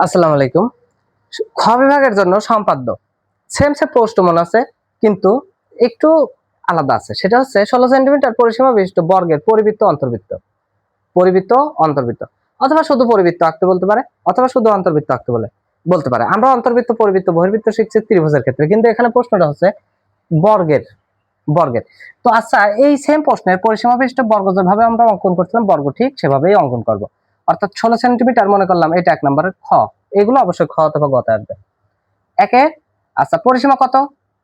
আসসালামু আলাইকুম। খ বিভাগের জন্য সম্পাদ্য সেম প্রশ্ন মনে আছে, কিন্তু একটু আলাদা আছে। সেটা হচ্ছে 16 সেন্টিমিটার পরিসীমা বিশিষ্ট বর্গের পরিবৃত্ত অন্তর্বৃত্ত, পরিবৃত্ত অন্তর্বৃত্ত, অথবা শুধু পরিবৃত্ত আঁকতে বলতে পারে, অথবা শুধু অন্তর্বৃত্ত আঁকতে বলতে পারে। আমরা অন্তর্বৃত্ত, পরিবৃত্ত, বহির্বৃত্ত শিখছি ত্রিভুজের ক্ষেত্রে, কিন্তু এখানে প্রশ্নটা হচ্ছে বর্গের। বর্গের তো আচ্ছা, এই সেম প্রশ্নের পরিসীমা বিশিষ্ট বর্গ যেভাবে আমরা অঙ্কন করছিলাম, বর্গ ঠিক সেভাবেই অঙ্কন করব। অর্থাৎ 16 সেন্টিমিটার মনে করলাম, এটা 1 নম্বরের খ। এগুলো অবশ্যই খ অথবা গতে আসবে। একে আচ্ছা, পরিসীমা কত?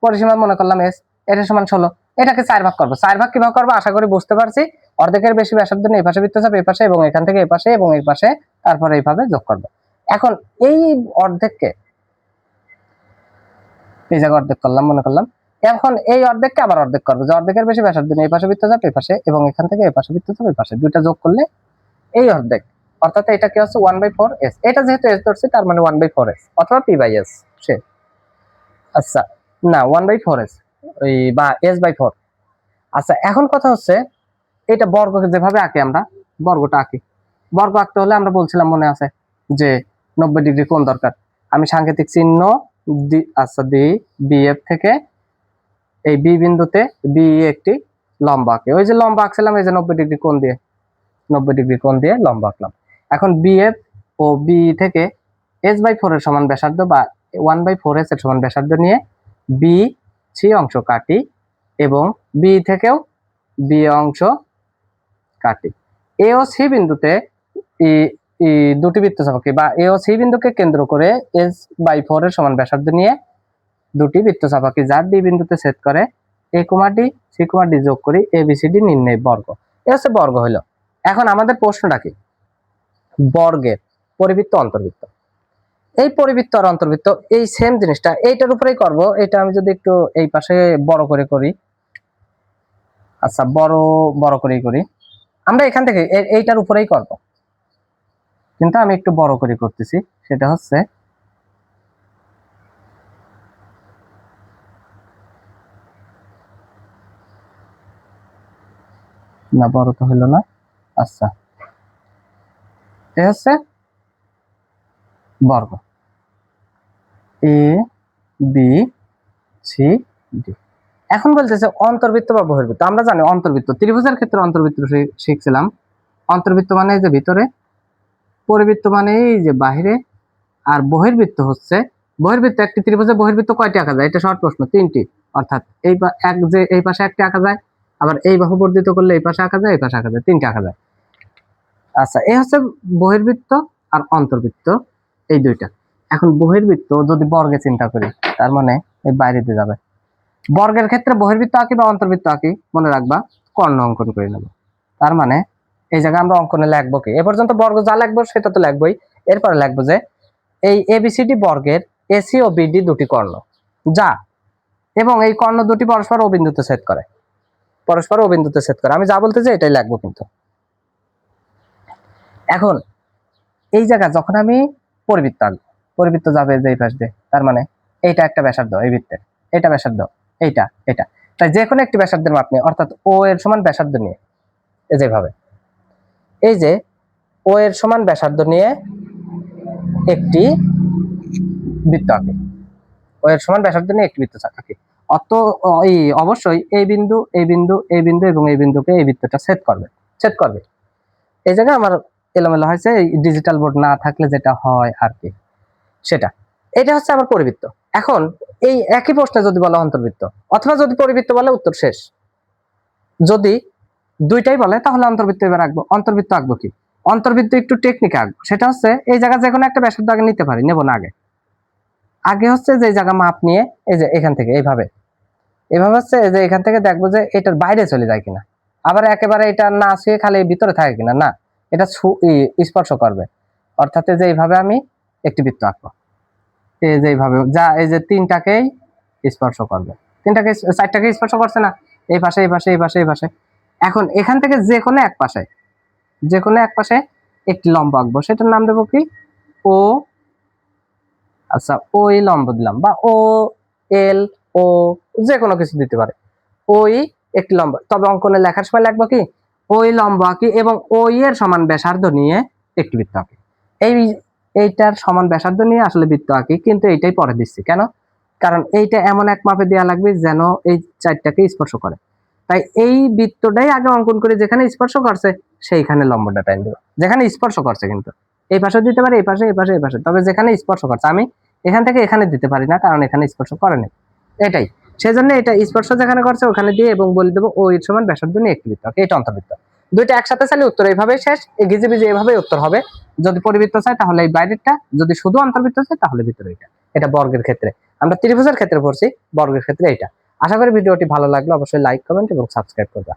পরিসীমা মনে করলাম এস, এটা সমান 16। এটাকে 4 ভাগ করবো। 4 ভাগ কিভাবে করবো আশা করি বুঝতে পারছি। অর্ধেকের বেশি ব্যাসার্ধ নিয়ে এই পাশে বৃত্তচাপ, এই পাশে, এবং এখান থেকে এই পাশে এবং এই পাশে, তারপরে এইভাবে যোগ করবো। এখন এই অর্ধেককে এই জায়গায় অর্ধেক করলাম মনে করলাম। এখন এই অর্ধেককে আবার অর্ধেক করবো, যে অর্ধেকের বেশি ব্যাসার্ধ নিয়ে এই পাশে বৃত্তচাপ, এই পাশে, এবং এখান থেকে এই পাশে বৃত্তচাপ, এই পাশে, দুইটা যোগ করলে এই অর্ধেক। অর্থাৎ এটা কি হচ্ছে 1/4s। এটা যেহেতু s ধরছি, তার মানে 1/4s অথবা p/s। সে আচ্ছা, না 1/4s ওই বা s/4। আচ্ছা, এখন কথা হচ্ছে এটা বর্গকে যেভাবে আঁকি, আমরা বর্গটা আঁকি। বর্গ আঁকতে হলে আমরা বলছিলাম মনে আছে যে 90 ডিগ্রি কোণ দরকার। আমি সাংকেতিক চিহ্ন আচ্ছা দিই, বিএফ থেকে এই বি বিন্দুতে বি একটি লম্ব আঁকি। ওই যে লম্ব আঁকছিলাম, এই যে 90 ডিগ্রি কোণ দিয়ে, 90 ডিগ্রি কোণ দিয়ে লম্ব আঁকলাম। এখন বিএফ ও বি থেকে s/4 এর সমান ব্যাসার্ধ বা 1/4s এর সমান ব্যাসার্ধ নিয়ে বি সি অংশ কাটি, এবং বি থেকেও বি অংশ কাটি। এ ও সি বিন্দুতে দুটি বৃত্তচাপ আঁকি, বা এ ও সি বিন্দুকে কেন্দ্র করে s/4 এর সমান ব্যাসার্ধ নিয়ে দুটি বৃত্তচাপ আঁকি, যার ডি বিন্দুতে ছেদ করে এ কুমা ডি, সি কুমা ডি যোগ করি এবিসিডি নির্ণয় বর্গ। এ হচ্ছে বর্গ হইল। এখন আমাদের প্রশ্নটা কি? বর্গের পরিবৃত্ত অন্তর্বৃত্ত। এই পরিবৃত্ত আর অন্তর্বৃত্ত এই সেম জিনিসটা এইটার উপরেই করব। এটা আমি যদি একটু এই পাশে বড় করে করি, আচ্ছা বড় বড় করেই করি, আমরা এখান থেকে এইটার উপরেই করব, কিন্তু আমি একটু বড় করে করতেছি। সেটা হচ্ছে না, বড় তো হলো না। আচ্ছা, এটা হচ্ছে বর্গ এ বি সি ডি। এখন বলতেছে অন্তর্বৃত্ত বা বহির্বৃত্ত। আমরা জানি অন্তর্বৃত্ত, ত্রিভুজের ক্ষেত্রে অন্তর্বৃত্ত শিখছিলাম। অন্তর্বৃত্ত মানে এই যে ভিতরে, পরিবৃত্ত মানে এই যে বাহিরে, আর বহির্বৃত্ত হচ্ছে, বহির্বৃত্ত একটি ত্রিভুজে বহির্বৃত্ত কয়টি আঁকা যায়? এটা শর্ট প্রশ্ন, 3টি। অর্থাৎ এই পাশে একটি আঁকা যায়, আবার এই বাহু বর্ধিত করলে এই পাশে আঁকা যায়, এই পাশে আঁকা যায়, 3টি আঁকা যায়। আচ্ছা, এই হচ্ছে বহির্বৃত্ত আর অন্তর্বৃত্ত, এই দুইটা। এখন বহির্বৃত্ত যদি বর্গে চিন্তা করি, তার মানে এই বাইরে দিয়ে যাবে। বর্গের ক্ষেত্রে বহির্বৃত্ত আঁকি বা অন্তর্বৃত্ত আঁকি, মনে রাখবা কর্ণ অঙ্কন করে নেব। তার মানে এই জায়গায় আমরা অঙ্কনে লিখবো কি? এ পর্যন্ত বর্গ যা লিখবো সেটা তো লিখবোই। এরপরে লিখবো যে এই এবিসিডি বর্গের এসি ও বিডি দুটি কর্ণ, যা এবং এই কর্ণ দুটি পরস্পর ও বিন্দুতে ছেদ করে, পরস্পর ও বিন্দুতে ছেদ করে। আমি যা বলতে চাই এটাই লিখবো কিন্তু। এখন এই জায়গা যখন আমি পরিবৃত্ত আঁকবো, পরিবৃত্ত যাবে যে এই পাশ দিয়ে, তার মানে এইটা একটা ব্যাসার্ধ, এই বৃত্তের এটা ব্যাসার্ধ, এইটা এটা, তাই যে কোনো একটি ব্যাসার্ধের মাপ নিয়ে, অর্থাৎ ও এর সমান ব্যাসার্ধ নিয়ে, এই যেভাবে এই যে ও এর সমান ব্যাসার্ধ নিয়ে একটি বৃত্ত আঁকি, ও এর সমান ব্যাসার্ধ নিয়ে একটি বৃত্ত আঁকি। এই অবশ্যই এই বিন্দু, এই বিন্দু, এই বিন্দু এবং এই বিন্দুকে এই বৃত্তটা ছেদ করবে, ছেদ করবে। এই জায়গায় আমার এলোমেলো হয়েছে, এই ডিজিটাল বোর্ড না থাকলে যেটা হয় আর কি, সেটা। এটা হচ্ছে আমার পরিবৃত্ত। এখন এই একই প্রশ্নে যদি বলা অন্তর্বৃত্ত, অথবা যদি পরিবৃত্ত বলে, উত্তর শেষ। যদি দুইটাই বলে তাহলে অন্তর্বৃত্ত এবার আঁকবো। অন্তর্বৃত্ত আঁকবো কি? অন্তর্বৃত্ত একটু টেকনিক আঁকবো। সেটা হচ্ছে এই জায়গা যে কোনো একটা ব্যাসার্ধ আগে নিতে পারি, নেব না আগে। আগে হচ্ছে যে জায়গা মাপ নিয়ে এই যে এখান থেকে এইভাবে, এভাবে হচ্ছে যে এখান থেকে দেখবো যে এটার বাইরে চলে যায় কিনা, আবার একেবারে এটা না ছুঁয়ে খালি ভিতরে থাকে কিনা, না এটা স্পর্শ করবে। অর্থাৎ যে এইভাবে আমি একটি বৃত্ত আঁকবো, এই যে এইভাবে যা এই যে তিনটাকেই স্পর্শ করবে, তিনটাকে চারটাকে স্পর্শ করছে না, এই পাশে, এই পাশে, এই পাশে, এই পাশে। এখন এখান থেকে যে কোনো এক পাশে, যে কোনো এক পাশে একটি লম্ব আঁকবো। সেটার নাম দেবো কি? ও, আচ্ছা ওই লম্ব দিলাম, বা ও এল ও, যে কোনো কিছু দিতে পারে। ওই একটি লম্ব, তবে অঙ্কনে লেখার সময় লিখবো কি? ওই লম্ব আঁকি এবং ওই এর সমান ব্যাসার্ধ নিয়ে একটি বৃত্ত আঁকি। এই এইটার সমান ব্যাসার্ধ নিয়ে আসলে বৃত্ত আঁকি, কিন্তু এইটাই পরে দিচ্ছি কেন, কারণ এইটা এমন এক মাপে দেওয়া লাগবে যেন এই চারটাকে স্পর্শ করে। তাই এই বৃত্তটাই আগে অঙ্কন করে যেখানে স্পর্শ করছে সেইখানে লম্বটা টাইম দেবো, যেখানে স্পর্শ করছে। কিন্তু এই পাশে দিতে পারি, এই পাশে, এই পাশে, এই পাশে, তবে যেখানে স্পর্শ করছে আমি এখান থেকে এখানে দিতে পারি না, কারণ এখানে স্পর্শ করেনি। এটাই সেজন্য এটা স্পর্শ যেখানে করছে ওখানে দিয়ে এবং বলে দেবো ও এর সমান ব্যাসার্ধ নিয়ে একটি বৃত্ত, এটা অন্তর্বৃত্ত। দুইটা একসাথে চাইলে উত্তর এইভাবে শেষ, এই গিজিবিজি এভাবে উত্তর হবে। যদি পরিবৃত্ত চাই তাহলে এই বাইরেরটা, যদি শুধু অন্তর্বৃত্ত চাই তাহলে ভিতরে এটা। এটা বর্গের ক্ষেত্রে, আমরা ত্রিভুজের ক্ষেত্রে পড়ছি, বর্গের ক্ষেত্রে এটা। আশা করি ভিডিওটি ভালো লাগলো, অবশ্যই লাইক, কমেন্ট এবং সাবস্ক্রাইব করবে।